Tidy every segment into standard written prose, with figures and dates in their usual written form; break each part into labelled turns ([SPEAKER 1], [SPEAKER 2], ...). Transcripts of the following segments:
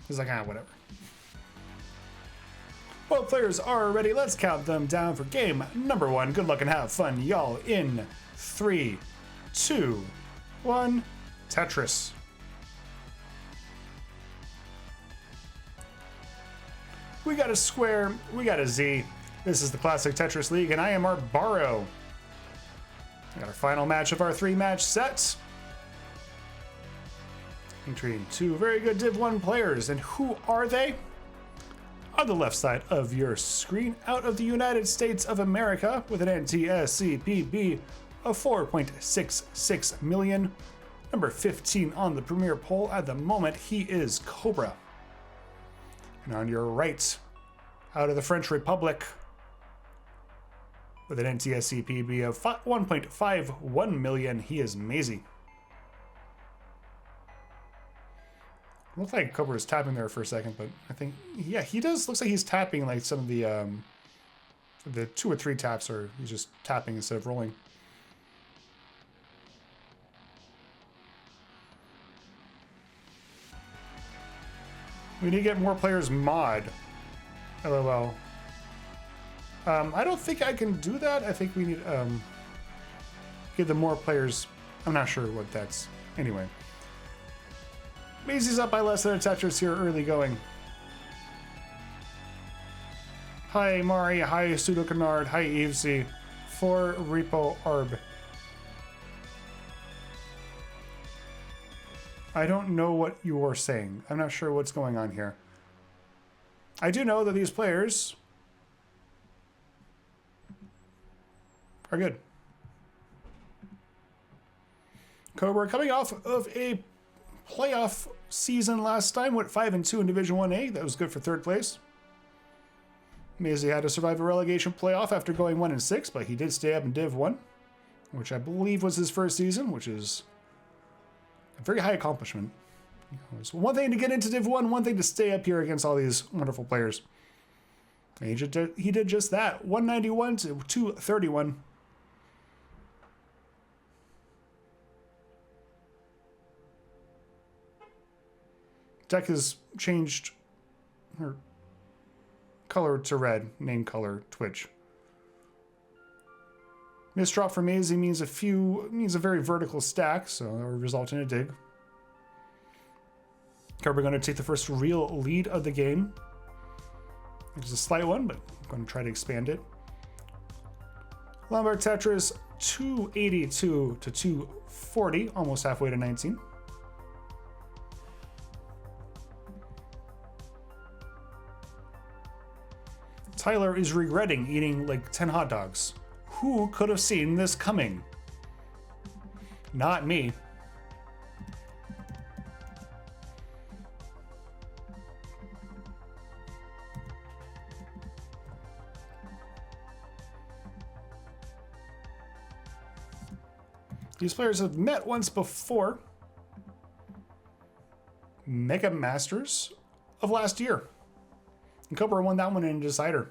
[SPEAKER 1] He's like, whatever. Both players are ready. Let's count them down for game number 1. Good luck and have fun, y'all. In 3, 2, 1. Tetris. We got a square. We got a Z. This is the Classic Tetris League, and I am Arbaro. We got our final match of our 3-match set. Featuring 2 very good Div 1 players. And who are they? On the left side of your screen, out of the United States of America, with an NTSCPB of 4.66 million. Number 15 on the premier poll at the moment, he is Cobra. And on your right, out of the French Republic, with an NTSCPB of 1.51 million, he is Maisie. Looks like Cobra is tapping there for a second, but I think, yeah, he does. Looks like he's tapping like some of the 2 or 3 taps, or he's just tapping instead of rolling. We need to get more players mod. LOL. I don't think I can do that. I think we need give them more players. I'm not sure what that's. Anyway. Maisie's up by less than a Tetris here early going. Hi Mari, hi Pseudo Canard, hi Evesy, for Repo Arb. I don't know what you are saying. I'm not sure what's going on here. I do know that these players are good. Cobra coming off of a playoff season last time, went 5-2 in Division 1A. That was good for 3rd place. Maisie had to survive a relegation playoff after going 1-6, but he did stay up in Div 1, which I believe was his first season, which is a very high accomplishment. It's one thing to get into Div 1, one thing to stay up here against all these wonderful players. And he did just that. 191 to 231. Deck has changed her color to red, name color, Twitch. Misdrop for Maisie means a very vertical stack, so that will result in a dig. Cobra going to take the first real lead of the game. It's a slight one, but I'm going to try to expand it. Lombard Tetris 282 to 240, almost halfway to 19. Tyler is regretting eating like 10 hot dogs. Who could have seen this coming? Not me. These players have met once before. Mega Masters of last year. And Cobra won that one in a decider.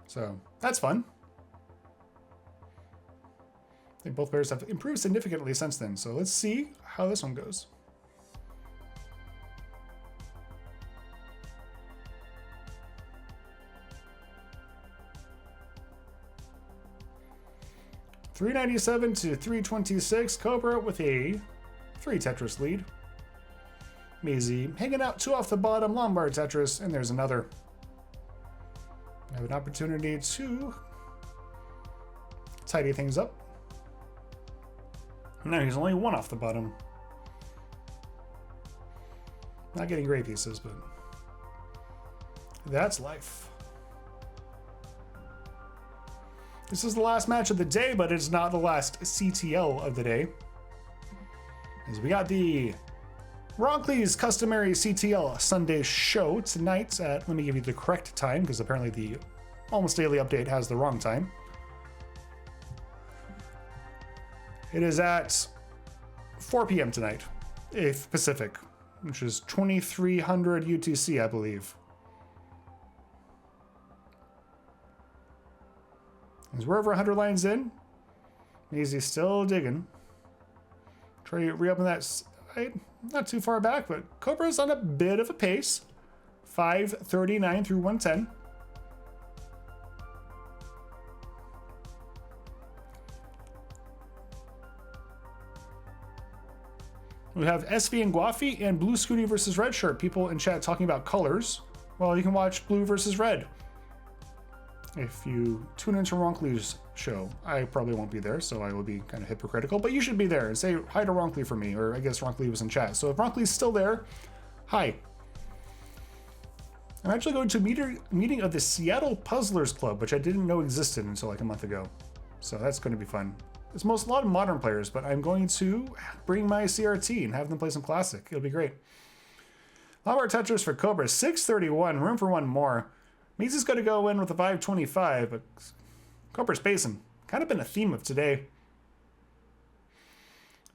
[SPEAKER 1] So that's fun. I think both players have improved significantly since then. So let's see how this one goes. $397 to $326. Cobra with a 3 Tetris lead. Maisie hanging out 2 off the bottom. Lombard Tetris, and there's another. I have an opportunity to tidy things up. Now he's only 1 off the bottom. Not getting great pieces, but that's life. This is the last match of the day, but it's not the last CTL of the day. As we got the Ronkley's customary CTL Sunday show tonight at, let me give you the correct time, because apparently the Almost Daily Update has the wrong time. It is at 4 p.m. tonight, if Pacific, which is 2300 UTC, I believe. As we're over 100 lines in, Maisie's still digging. Try to reopen that side. Not too far back, but Cobra's on a bit of a pace. 539 through 110. We have SV and Guafi and Blue Scooty versus Red Shirt. People in chat talking about colors. Well, you can watch Blue versus Red. If you tune into Ronkley's show, I probably won't be there, so I will be kind of hypocritical, but you should be there and say hi to Ronkley for me, or I guess Ronkley was in chat. So if Ronkley's still there, hi. I'm actually going to a meeting of the Seattle Puzzlers Club, which I didn't know existed until like a month ago. So that's going to be fun. It's a lot of modern players, but I'm going to bring my CRT and have them play some classic. It'll be great. Lombard Tetris for Cobra, 631, room for one more. Maisie's going to go in with a 525, but Cobra's pacing. Kind of been a theme of today.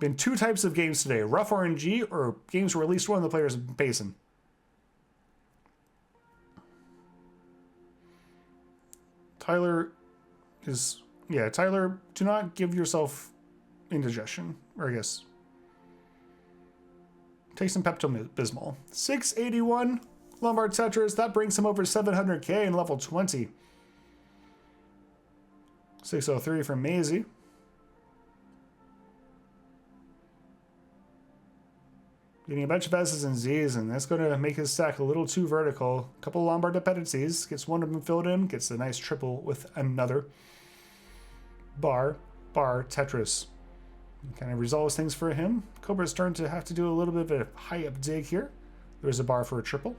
[SPEAKER 1] Been two types of games today, rough RNG or games where at least one of the players have been pacing. Tyler, do not give yourself indigestion, or I guess take some Pepto-Bismol. 681 Lombard Tetris, that brings him over 700k in level 20. 603 from Maisie. Getting a bunch of S's and Z's, and that's going to make his stack a little too vertical. A couple of Lombard dependencies, gets one of them filled in, gets a nice triple with another. Bar, Tetris. Kind of resolves things for him. Cobra's starting to have to do a little bit of a high up dig here. There's a bar for a triple.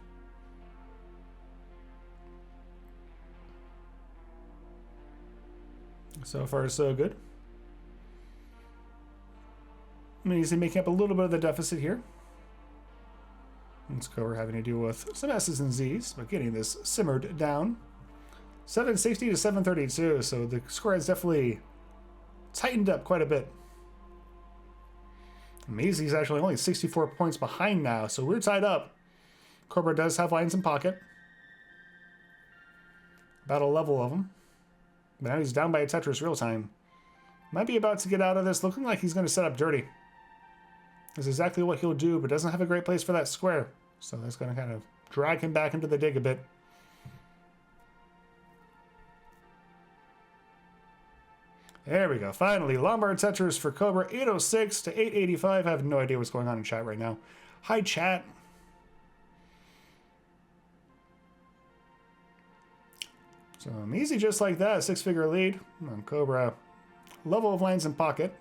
[SPEAKER 1] So far, so good. Maisie making up a little bit of the deficit here. Let's Cobra having to deal with some S's and Z's, but getting this simmered down. 760 to 732, so the score has definitely tightened up quite a bit. Maisie's actually only 64 points behind now, so we're tied up. Cobra does have lines in pocket. About a level of them. But now he's down by a Tetris real time. Might be about to get out of this, looking like he's going to set up dirty. That's exactly what he'll do, but doesn't have a great place for that square. So that's going to kind of drag him back into the dig a bit. There we go. Finally, Lombard Tetris for Cobra, 806 to 885. I have no idea what's going on in chat right now. Hi, chat. So easy just like that, 6-figure lead on Cobra. Level of lines in pocket.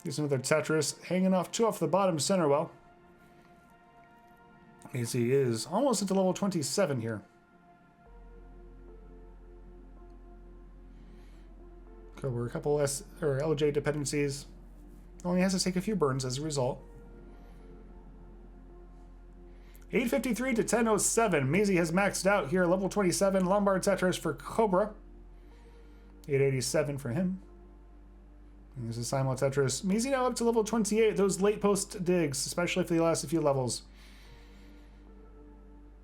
[SPEAKER 1] Here's another Tetris, hanging off two off the bottom center well. Maisie is almost into level 27 here. Cobra, a couple S or LJ dependencies. Only has to take a few burns as a result. 853 to 1007. Maisie has maxed out here. Level 27 Lombard Tetris for Cobra. 887 for him. And there's a Simul Tetris. Maisie now up to level 28. Those late post digs, especially if they last a few levels,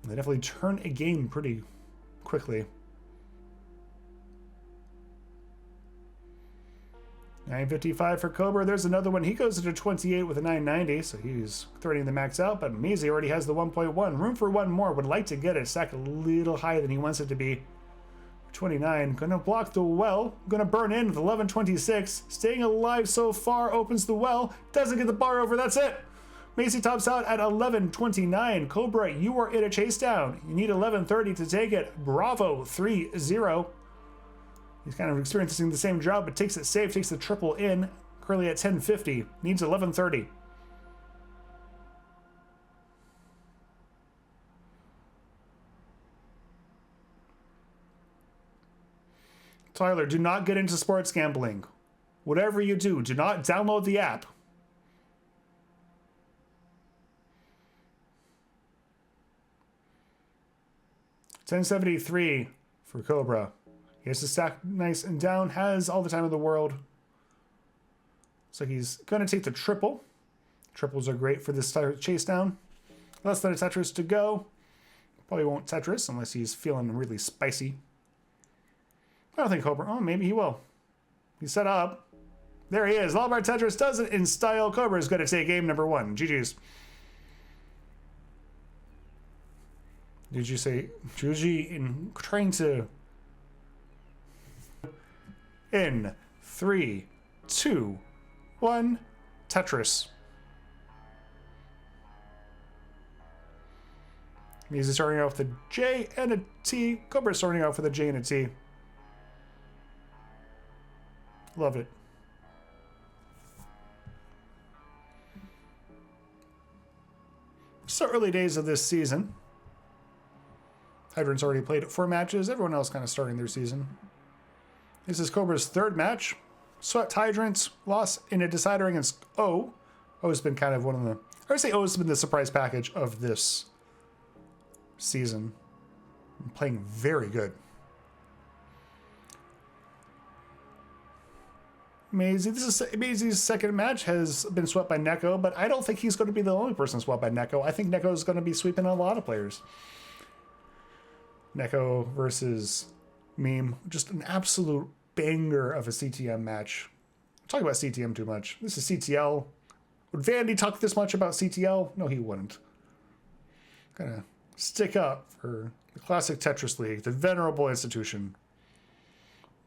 [SPEAKER 1] they definitely turn a game pretty quickly. 955 for Cobra. There's another one. He goes into 28 with a 990, so he's threatening the max out, but Maisie already has the 1.1. Room for one more. Would like to get it. Stack a little higher than he wants it to be. 29. Gonna block the well. Gonna burn in with 1126. Staying alive so far. Opens the well. Doesn't get the bar over. That's it. Maisie tops out at 1129. Cobra, you are in a chase down. You need 1130 to take it. Bravo, 3-0. He's kind of experiencing the same job, but takes it safe, takes the triple in. Currently at 1050. Needs 1130. Tyler, do not get into sports gambling. Whatever you do not download the app. $10.73 for Cobra. He has to stack nice and down, has all the time in the world. So he's going to take the triple. Triples are great for this chase down. Less than a Tetris to go. Probably won't Tetris unless he's feeling really spicy. I don't think Cobra. Oh, maybe he will. He's set up. There he is. Lamar Tetris does it in style. Cobra is going to take game number 1. GG's. Did you say Juji in trying to... In 3, 2, 1, Tetris. Maisie starting out with a J and a T. Cobra starting out with a J and a T. Love it. So early days of this season. Hydrant's already played 4 matches. Everyone else kind of starting their season. This is Cobra's 3rd match. Swept Hydrant, lost in a decider against O. O has been kind of one of the... I would say O has been the surprise package of this season. Playing very good. Maisie, this is Maisie's 2nd match, has been swept by Neko, but I don't think he's going to be the only person swept by Neko. I think Neko is going to be sweeping a lot of players. Neko versus Meme, just an absolute banger of a CTM match. I'm talking about CTM too much. This is CTL. Would Vandy talk this much about CTL? No, he wouldn't. Gonna stick up for the classic Tetris League, the venerable institution.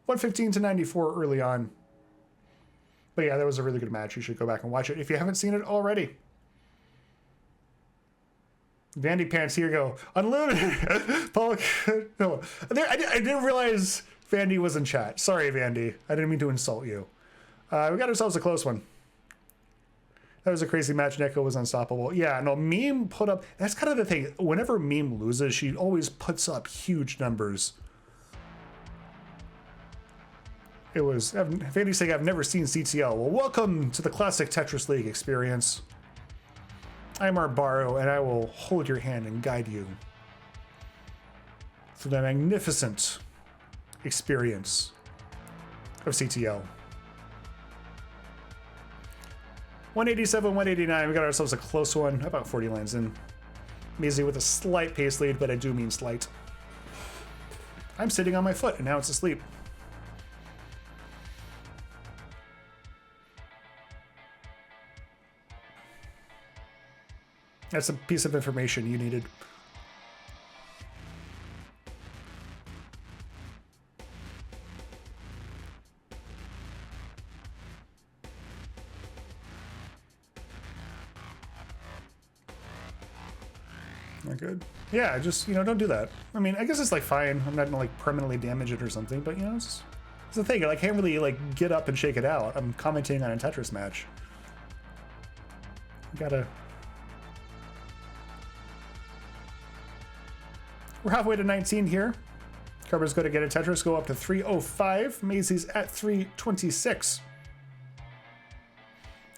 [SPEAKER 1] 115 to 94 early on. But yeah, that was a really good match. You should go back and watch it if you haven't seen it already. Vandy pants, here you go. Unlimited. Paul, no. I didn't realize Vandy was in chat. Sorry, Vandy. I didn't mean to insult you. We got ourselves a close one. That was a crazy match. Neko was unstoppable. Yeah, no, Meme put up... That's kind of the thing. Whenever Meme loses, she always puts up huge numbers. It was... Vandy's saying, I've never seen CTL. Well, welcome to the classic Tetris League experience. I'm Arbaro, and I will hold your hand and guide you through the magnificent experience of CTL. 187, 189. We got ourselves a close one. About 40 lines in. Maisie with a slight pace lead, but I do mean slight. I'm sitting on my foot, and now it's asleep. That's a piece of information you needed. Not good. Yeah, just, you know, don't do that. I mean, I guess it's like fine. I'm not gonna like permanently damage it or something, but you know, it's the thing. I can't really like get up and shake it out. I'm commenting on a Tetris match. Gotta... We're halfway to 19 here. Cobra's going to get a Tetris, go up to 305. Maisie's at 326.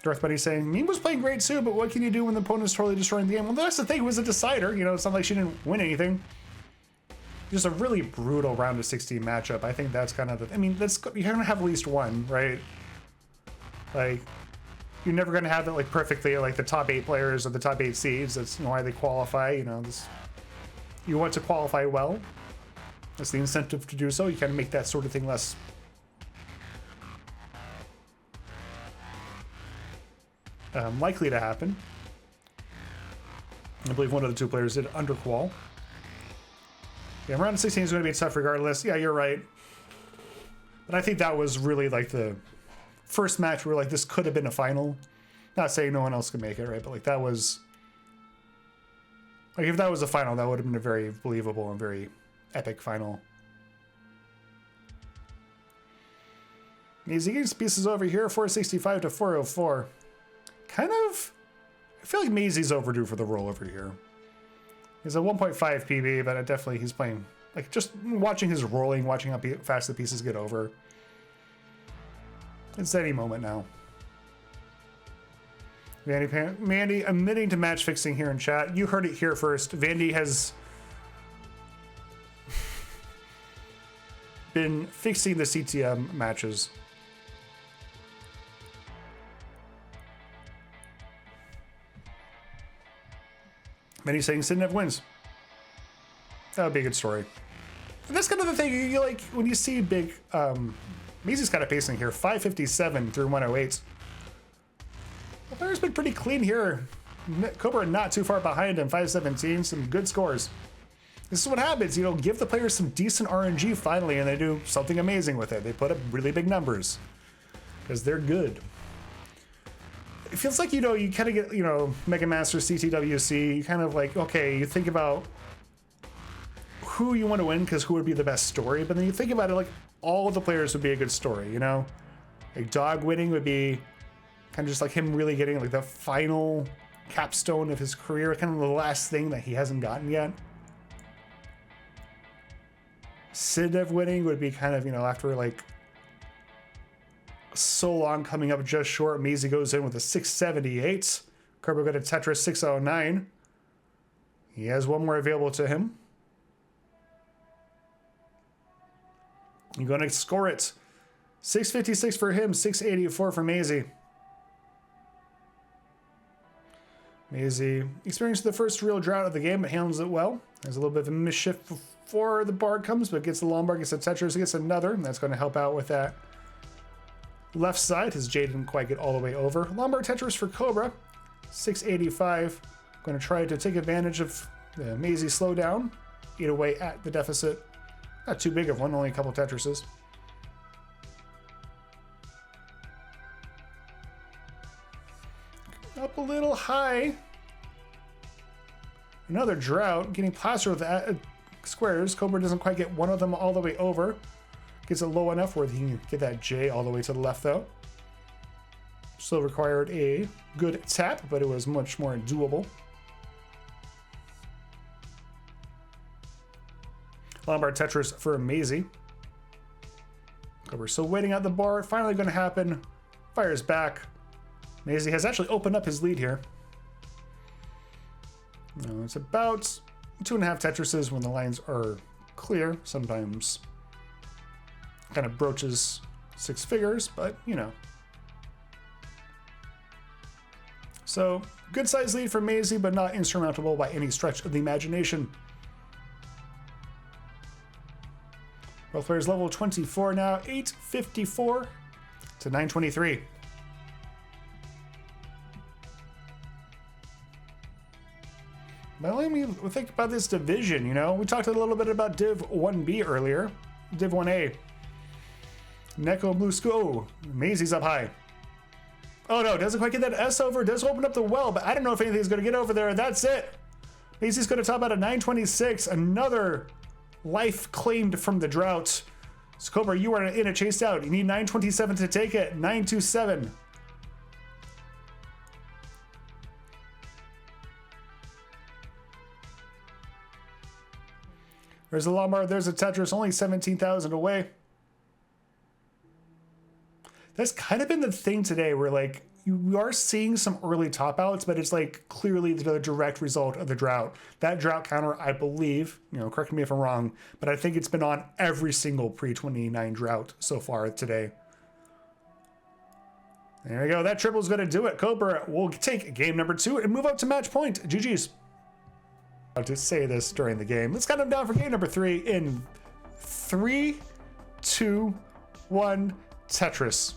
[SPEAKER 1] Darth Buddy saying, Meme was playing great too, but what can you do when the opponent's totally destroying the game? Well, that's the thing. It was a decider. You know, it's not like she didn't win anything. Just a really brutal round of 16 matchup. I think that's kind of the... I mean, that's, you're going to have at least one, right? Like, you're never going to have it like perfectly like the top 8 players or the top 8 seeds. That's why they qualify, you know, this... You want to qualify well. That's the incentive to do so. You can make that sort of thing less likely to happen. I believe one of the 2 players did underqual. Yeah, round 16 is going to be tough regardless. Yeah, you're right. But I think that was really like the first match where like this could have been a final. Not saying no one else could make it, right? But like that was... Like, if that was a final, that would have been a very believable and very epic final. Maisie gains pieces over here, 465 to 404. Kind of... I feel like Maisie's overdue for the roll over here. He's a 1.5 PB, but definitely he's playing... Like, just watching his rolling, watching how fast the pieces get over. It's any moment now. Vandy admitting to match fixing here in chat. You heard it here first. Vandy has been fixing the CTM matches. Vandy saying Sidnev wins. That would be a good story. And that's kind of the thing. You like when you see big Maisie's kind of pacing here. 557 through 108. The player's been pretty clean here. Cobra not too far behind him. 517. Some good scores. This is what happens. You know, give the players some decent RNG finally, and they do something amazing with it. They put up really big numbers because they're good. It feels like, you know, you kind of get, you know, Mega Master, CTWC, you kind of like, okay, you think about who you want to win because who would be the best story, but then you think about it like all of the players would be a good story, you know? Like Dog winning would be kind of just like him really getting like the final capstone of his career, kind of the last thing that he hasn't gotten yet. Siddev winning would be kind of, you know, after like so long coming up just short. Maisie goes in with a 678. Cobra got a Tetris 609. He has one more available to him. You're going to score it. 656 for him, 684 for Maisie. Maisie experienced the first real drought of the game, but handles it well. There's a little bit of a mischief before the bar comes, but gets the Lombard, gets a Tetris, gets another, and that's going to help out with that left side. His J didn't quite get all the way over. Lombard Tetris for Cobra, 685. Going to try to take advantage of the Maisie slowdown, eat away at the deficit. Not too big of one, only a couple Tetrises. Up a little high. Another drought, getting plastered with squares. Cobra doesn't quite get one of them all the way over. Gets it low enough where he can get that J all the way to the left though. Still required a good tap, but it was much more doable. Lombard Tetris for Maisie. Cobra still waiting at the bar. Finally going to happen. Fires back. Maisie has actually opened up his lead here. It's about 2.5 Tetrises when the lines are clear. Sometimes kind of broaches 6 figures, but you know. So good size lead for Maisie, but not insurmountable by any stretch of the imagination. Both players level 24 now, 854 to 923. But let me think about this division, you know? We talked a little bit about Div 1B earlier. Div 1A. Neko Blue School. Maisie's up high. Oh no, doesn't quite get that S over. Does open up the well, but I don't know if anything's going to get over there. That's it. Maisie's going to top out at 926. Another life claimed from the drought. So Cobra, you are in a chase out. You need 927 to take it. 927. There's a Lombard, there's a Tetris, only 17,000 away. That's kind of been the thing today where like you are seeing some early top outs, but it's like clearly the direct result of the drought. That drought counter, I believe, you know, correct me if I'm wrong, but I think it's been on every single pre-29 drought so far today. There we go. That triple's going to do it. Cobra will take game number 2 and move up to match point. GG's. To say this during the game. Let's count them down for game number 3 in 3, 2, 1, Tetris.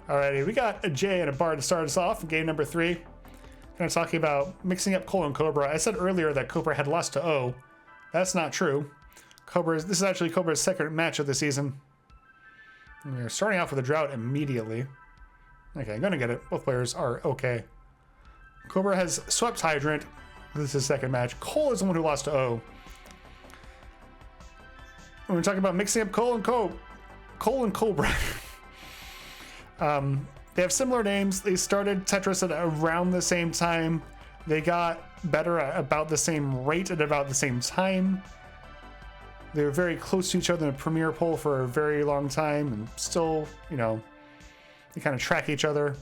[SPEAKER 1] Alrighty, we got a J and a bar to start us off in game number 3. Kind of talking about mixing up Cole and Cobra. I said earlier that Cobra had lost to O. That's not true. This is actually Cobra's second match of the season. And we're starting off with a drought immediately. Okay, I'm gonna get it. Both players are okay. Cobra has swept Hydrant. This is his second match. Cole is the one who lost to O. When we're talking about mixing up Cole and Cobra. They have similar names. They started Tetris at around the same time. They got better at about the same rate at about the same time. They were very close to each other in the Premier poll for a very long time, and still, you know, they kind of track each other.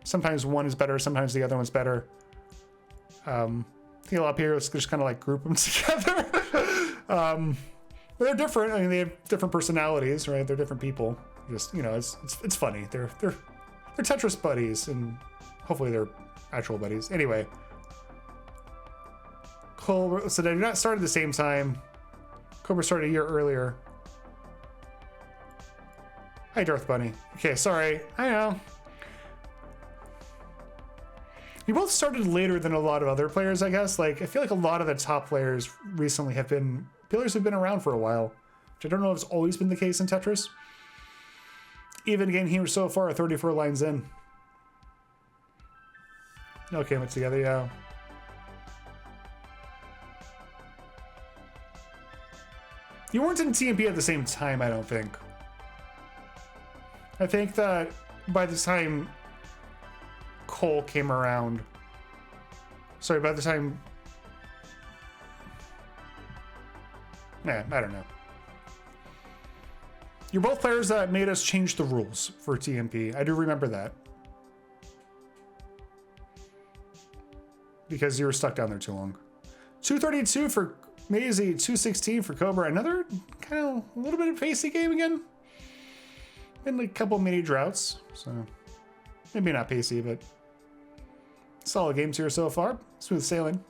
[SPEAKER 1] Sometimes one is better, sometimes the other one's better. I think up here, let's just kind of like group them together. But they're different. I mean, they have different personalities, right? They're different people. Just, you know, it's funny. They're Tetris buddies, and hopefully they're actual buddies. Anyway, Cobra, so they did not start at the same time. Cobra started a year earlier. Hi, Darth Bunny. Okay, sorry. I know. You both started later than a lot of other players, I guess. Like, I feel like a lot of the top players recently have been players who've been around for a while, which I don't know if it's always been the case in Tetris. Even game here so far, 34 lines in. Okay, went together, yeah. You weren't in TMP at the same time, I don't think. I think that by the time Cole came around, sorry, by the time, I don't know. You're both players that made us change the rules for TMP. I do remember that. Because you were stuck down there too long. 232 for Maisie, 216 for Cobra. Another kind of a little bit of pacey game again. Been like a couple mini droughts, so maybe not pacey, but solid games here so far. Smooth sailing.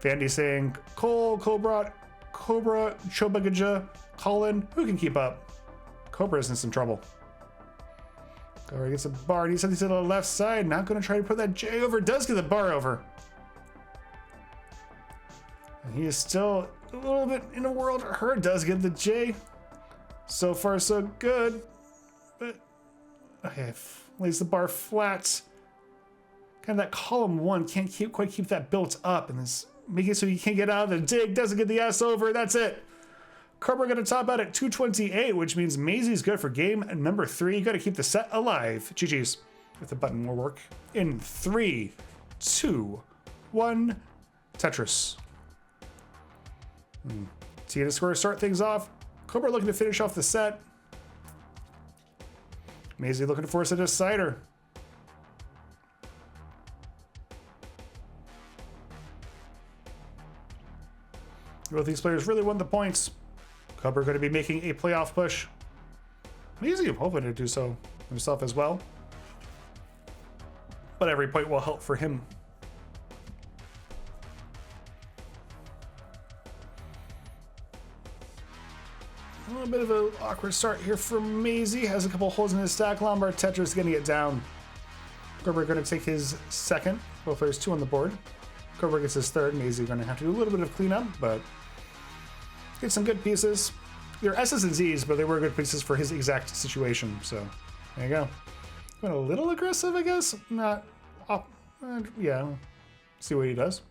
[SPEAKER 1] Vandy saying Cole, Cobra, Chobagaja, Colin. Who can keep up? Cobra's in some trouble. Cobra gets a bar. He said he's to the left side. Not going to try to put that J over. Does get the bar over. And he is still a little bit in a world hurt. Does get the J. So far, so good. But, okay, lays the bar flat. Kind of that column one can't quite keep that built up. And this making it so he can't get out of the dig. Doesn't get the S over. That's it. Cobra going to top out at 228, which means Maisie's good for game number 3. You got to keep the set alive. GG's. If the button will work. In 3, 2, 1, Tetris. T to square start things off. Cobra looking to finish off the set. Maisie looking to force a decider. Both these players really want the points. Cobra going to be making a playoff push. Maisie hoping to do so himself as well. But every point will help for him. A little bit of an awkward start here for Maisie. Has a couple holes in his stack. Lombard Tetris getting it down. Cobra going to take his second. Both players 2 on the board. Cobra gets his third. Maisie going to have to do a little bit of cleanup, but get some good pieces. They're S's and Z's, but they were good pieces for his exact situation. So there you go. Went a little aggressive, I guess. Not, yeah. See what he does.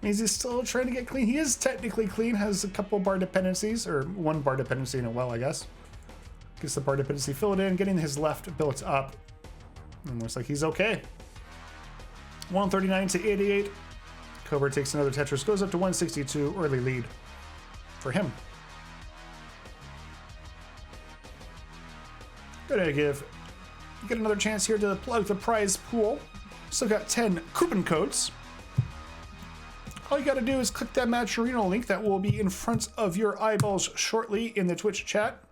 [SPEAKER 1] Maisie's still trying to get clean. He is technically clean, has a couple bar dependencies, or one bar dependency in a well, I guess. Gets the bar dependency filled in, getting his left built up. And looks like he's okay. 139 to 88. Cobra takes another Tetris, goes up to 162, early lead for him. Gonna get another chance here to plug the prize pool. Still got 10 coupon codes. All you got to do is click that Matcherino link that will be in front of your eyeballs shortly in the Twitch chat.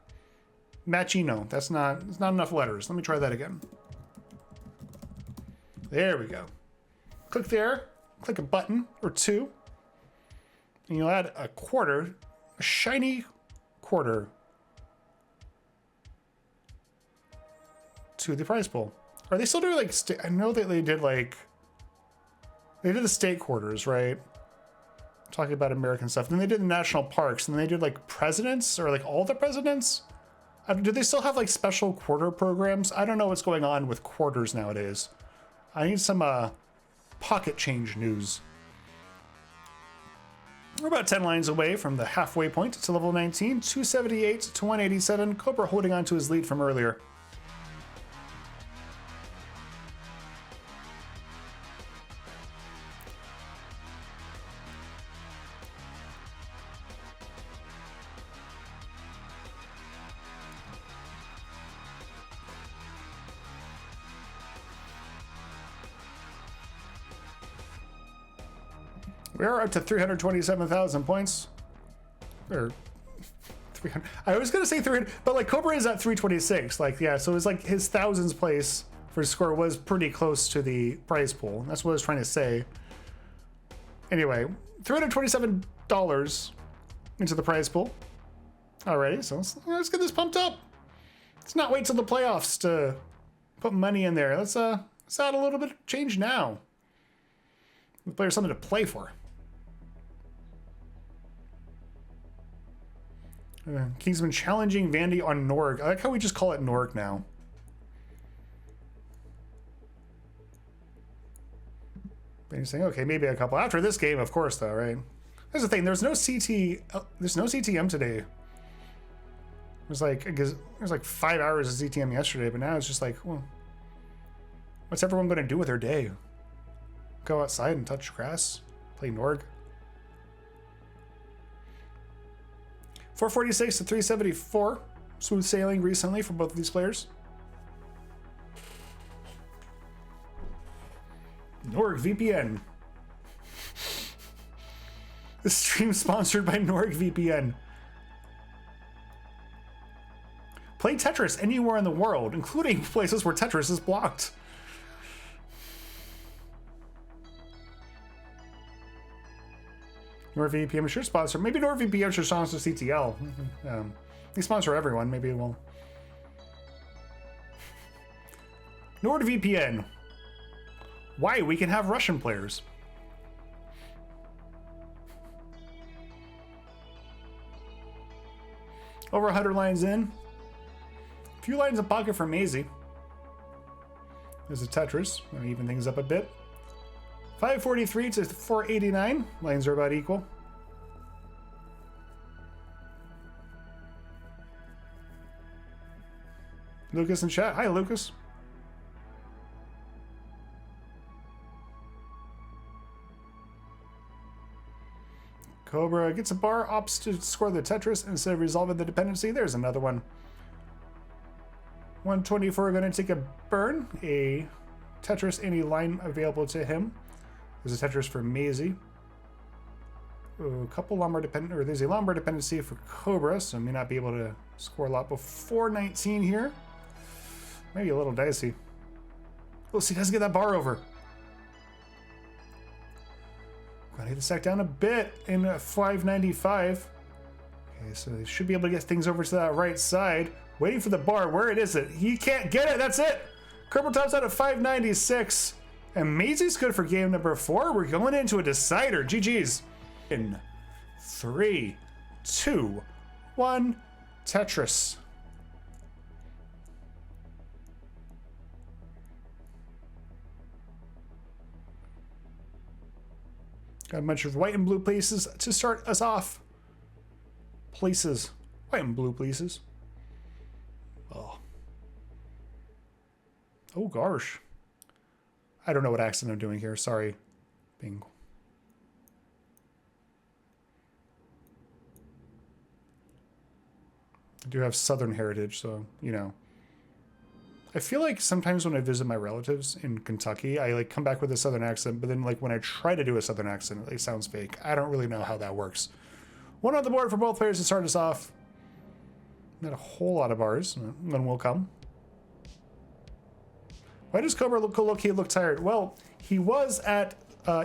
[SPEAKER 1] Matchino. That's not enough letters. Let me try that again. There we go. Click there. Click a button or 2. And you'll add a quarter, a shiny quarter, to the prize pool. Are they still doing like, I know that they did like, they did the state quarters, right? Talking about American stuff. Then they did the national parks, and then they did like presidents, or like all the presidents. Do they still have like special quarter programs? I don't know what's going on with quarters nowadays. I need some pocket change news. We're about 10 lines away from the halfway point to level 19, 278 to 187. Cobra holding on to his lead from earlier. We are up to 327,000 points. Or 300. I was gonna say 300, but like Cobra is at 326. Like, yeah, so it's like his thousands place for his score was pretty close to the prize pool. That's what I was trying to say. Anyway, $327 into the prize pool already. So let's get this pumped up. Let's not wait till the playoffs to put money in there. Let's add a little bit of change now. The players something to play for. Kingsman challenging Vandy on Norg. I like how we just call it Norg now. Vandy's saying, okay, maybe a couple after this game, of course, though, right? There's the thing. There's no CTM today. There's like 5 hours of CTM yesterday, but now it's just like, well, what's everyone going to do with their day? Go outside and touch grass, play Norg. 446 to 374. Smooth sailing recently for both of these players. Norg VPN. This stream sponsored by Norg VPN. Play Tetris anywhere in the world, including places where Tetris is blocked. NordVPN should sponsor. Maybe NordVPN should sponsor CTL. They sponsor everyone. Maybe we'll. NordVPN. Why? We can have Russian players. Over 100 lines in. A few lines of pocket for Maisie. There's a Tetris. Gonna even things up a bit. 543 to 489. Lines are about equal. Lucas in chat. Hi, Lucas. Cobra gets a bar, opts to score the Tetris instead of resolving the dependency. There's another one. 124 going to take a burn. A Tetris, any line available to him. There's a Tetris for Maisie. A couple Lombard dependent, or there's a Lombard dependency for Cobra, so may not be able to score a lot before 19 here. Maybe a little dicey. Oh, so he doesn't get that bar over. Gotta hit the stack down a bit in 595. Okay, so they should be able to get things over to that right side. Waiting for the bar. Where it is it? He can't get it. That's it. Cobra tops out at 596. And Maisie's good for game number 4. We're going into a decider. GG's. In 3, 2, 1. Tetris. Got a bunch of white and blue places to start us off. Places. White and blue places. Oh. Oh gosh. I don't know what accent I'm doing here. Sorry. Bing. I do have Southern heritage, so, you know. I feel like sometimes when I visit my relatives in Kentucky, I like come back with a Southern accent, but then like when I try to do a Southern accent, it sounds fake. I don't really know how that works. One on the board for both players to start us off. Not a whole lot of bars. One will come. Why does Cobra look tired? Well, he was at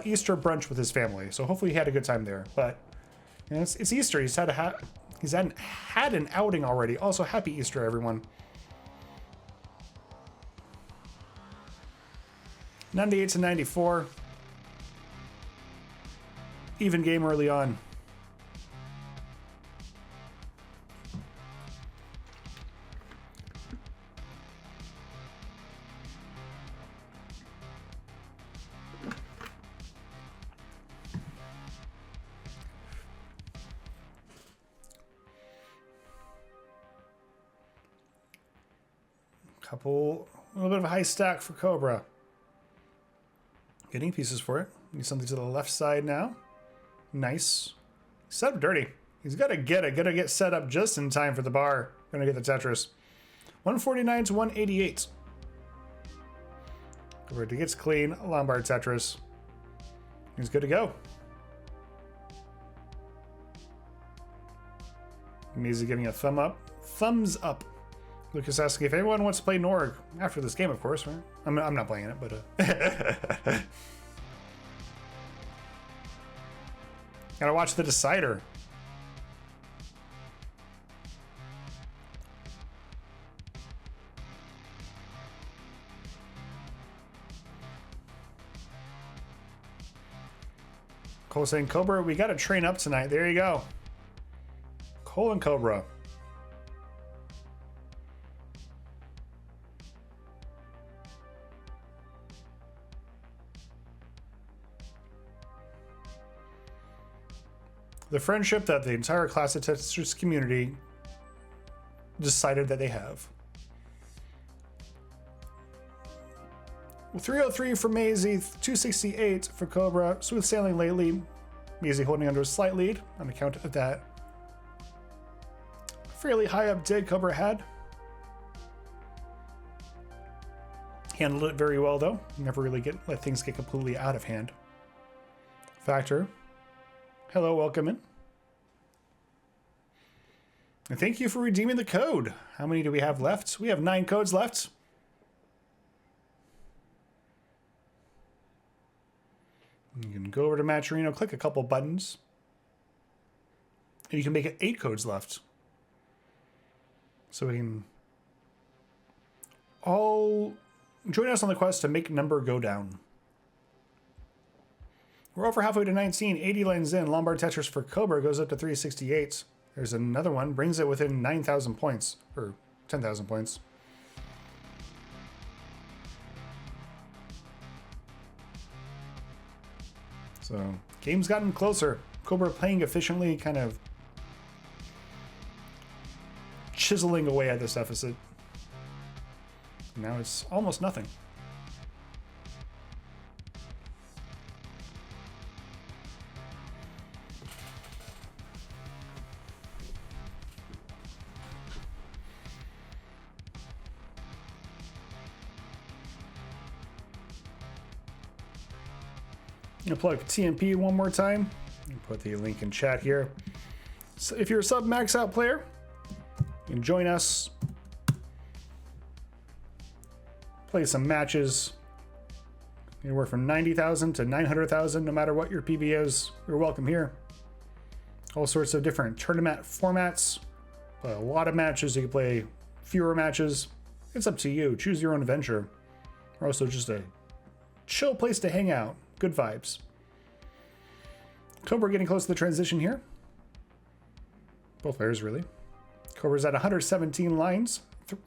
[SPEAKER 1] Easter brunch with his family, so hopefully he had a good time there. But you know, it's Easter. He's had an outing already. Also, happy Easter, everyone. 98 to 94. Even game early on. A little bit of a high stack for Cobra. Getting pieces for it. Need something to the left side now. Nice. Set up dirty. He's got to get it. Got to get set up just in time for the bar. Gonna get the Tetris. 149 to 188. Cobra gets clean. Lombard Tetris. He's good to go. Maisie giving a thumbs up. Lucas asking if anyone wants to play Norg after this game, of course. Right? I'm not playing it, but gotta watch the decider. Cole saying, Cobra, we gotta train up tonight. There you go. Cole and Cobra. The friendship that the entire class of Tetris community decided that they have. 303 for Maisie, 268 for Cobra. Smooth sailing lately. Maisie holding under a slight lead on account of that fairly high up dig Cobra had. Handled it very well though. Never really let things get completely out of hand. Factor. Hello, welcome in. And thank you for redeeming the code. How many do we have left? We have 9 codes left. You can go over to Matcherino, click a couple buttons, and you can make it 8 codes left. So we can all join us on the quest to make number go down. We're over halfway to 19, 80 lines in. Lombard Tetris for Cobra goes up to 368. There's another one, brings it within 9,000 points, or 10,000 points. So, game's gotten closer. Cobra playing efficiently, kind of chiseling away at this deficit. Now it's almost nothing. I'm gonna plug TMP one more time. Put the link in chat here. So if you're a sub max out player, you can join us. Play some matches. Anywhere from 90,000 to 900,000, no matter what your PB is, you're welcome here. All sorts of different tournament formats. Play a lot of matches. You can play fewer matches. It's up to you. Choose your own adventure. Or also just a chill place to hang out. Good vibes. Cobra getting close to the transition here. Both players, really. Cobra's at 117 lines,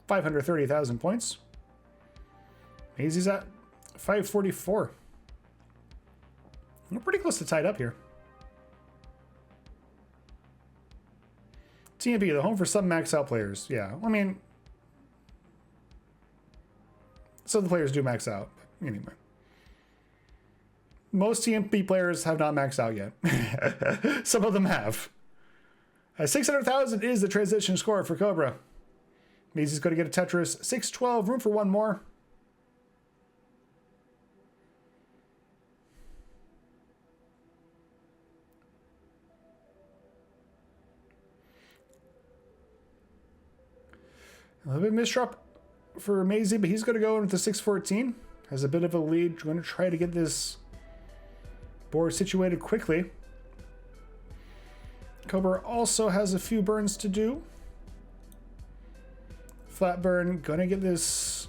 [SPEAKER 1] 530,000 points. Maisie's at 544. We're pretty close to tied up here. TMP, the home for some max out players. Yeah, I mean, some of the players do max out. But anyway. Most TMP players have not maxed out yet. Some of them have. 600,000 is the transition score for Cobra. Maisie's going to get a Tetris. 612, room for one more. A little bit misdrop for Maisie, but he's going to go into 614. Has a bit of a lead. Going to try to get this board situated quickly. Cobra also has a few burns to do. Flat burn, gonna get this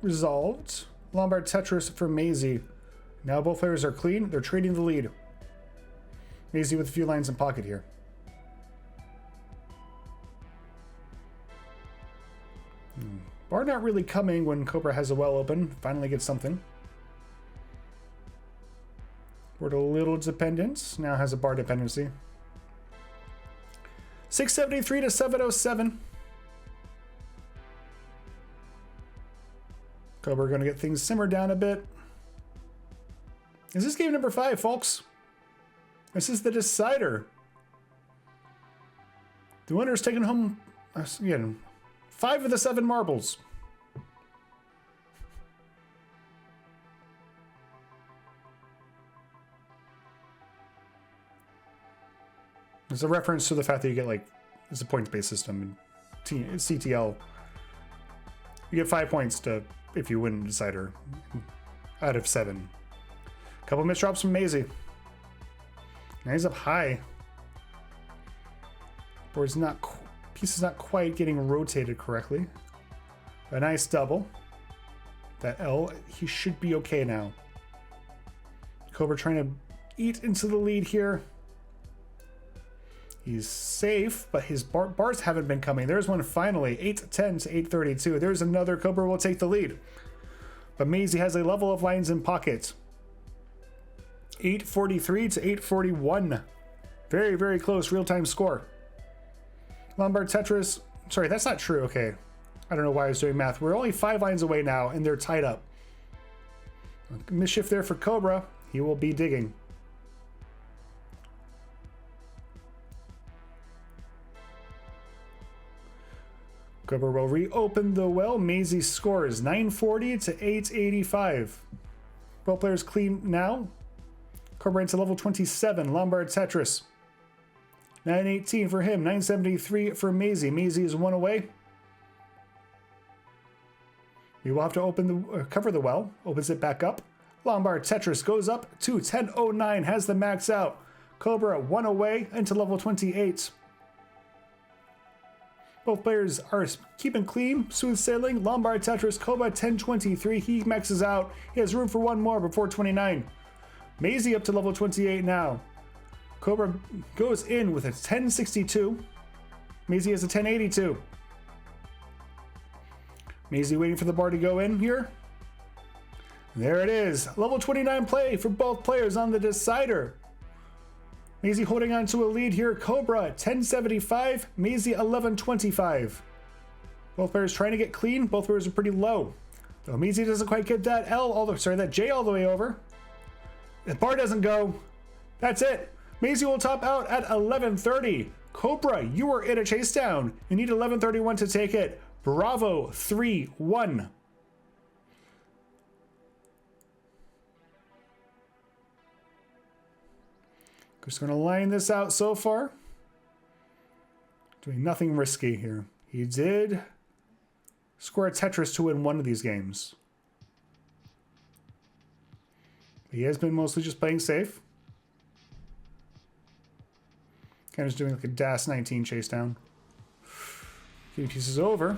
[SPEAKER 1] resolved. Lombard Tetris for Maisie. Now both players are clean. They're trading the lead. Maisie with a few lines in pocket here. Bar not really coming when Cobra has a well open. Finally gets something. Board a little dependence. Now has a bar dependency. 673 to 707. Cobra going to get things simmered down a bit. Is this game number 5, folks? This is the decider. The winner's taking home, again, 5 of the 7 marbles. It's a reference to the fact that you get like It's a points-based system. In CTL, you get 5 points if you win Decider out of 7. Couple misdrops from Maisie. Now he's up high. Board's not, piece is not quite getting rotated correctly. A nice double. That L, he should be okay now. Cobra trying to eat into the lead here. He's safe, but his bars haven't been coming. There's one finally, 810 to 832. There's another. Cobra will take the lead. But Maisie has a level of lines in pocket. 843 to 841. Very, very close real-time score. Lombard Tetris. Sorry, that's not true. Okay. I don't know why I was doing math. We're only 5 lines away now, and they're tied up. Mischief there for Cobra. He will be digging. Cobra will reopen the well. Maisie scores 940 to 885. Both players clean now. Cobra into level 27. Lombard Tetris. 918 for him. 973 for Maisie. Maisie is 1 away. We will have to cover the well. Opens it back up. Lombard Tetris goes up to 1009. Has the max out. Cobra 1 away into level 28. Both players are keeping clean, smooth sailing. Lombard Tetris, Cobra 1023. He maxes out. He has room for 1 more before 29. Maisie up to level 28 now. Cobra goes in with a 1062. Maisie has a 1082. Maisie waiting for the bar to go in here. There it is. Level 29 play for both players on the decider. Maisie holding on to a lead here. Cobra 1075. Maisie 1125. Both players trying to get clean. Both players are pretty low. Though Maisie doesn't quite get that that J all the way over. The bar doesn't go. That's it. Maisie will top out at 1130. Cobra, you are in a chase down. You need 1131 to take it. Bravo 3-1. Just going to line this out so far. Doing nothing risky here. He did score a Tetris to win one of these games. He has been mostly just playing safe. Kind of just doing like a DAS 19 chase down. Game pieces over.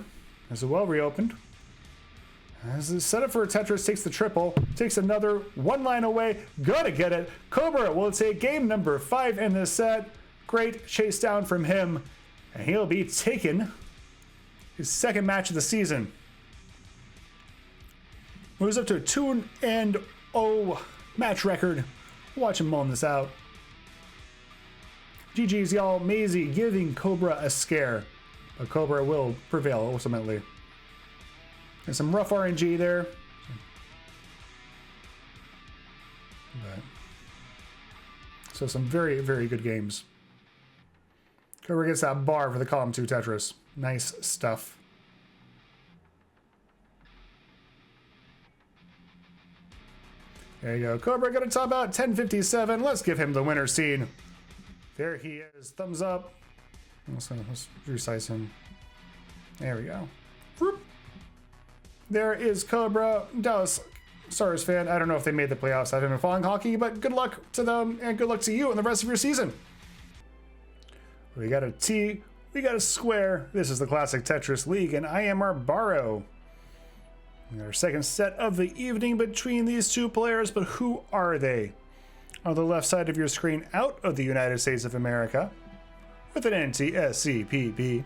[SPEAKER 1] As the well reopened. As the setup for a Tetris takes the triple, takes another 1 line away, gotta get it. Cobra will take game number 5 in this set. Great chase down from him, and he'll be taking his 2nd match of the season. Moves up to a 2-0 match record. Watch him mulling this out. GG's, y'all. Maisie giving Cobra a scare, but Cobra will prevail ultimately. There's some rough RNG there. But, so some very, very good games. Cobra gets that bar for the column 2 Tetris. Nice stuff. There you go. Cobra gonna top out 1057. Let's give him the winner scene. There he is. Thumbs up. Let's resize him. There we go. Whoop. There is Cobra, Dallas Stars fan. I don't know if they made the playoffs. I haven't been following hockey, but good luck to them and good luck to you in the rest of your season. We got a T, we got a square. This is the Classic Tetris League, and I am Arbaro. We got our 2nd set of the evening between these 2 players, but who are they? On the left side of your screen, out of the United States of America, with an NTSCPB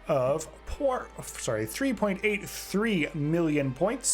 [SPEAKER 1] of 3.83 million points.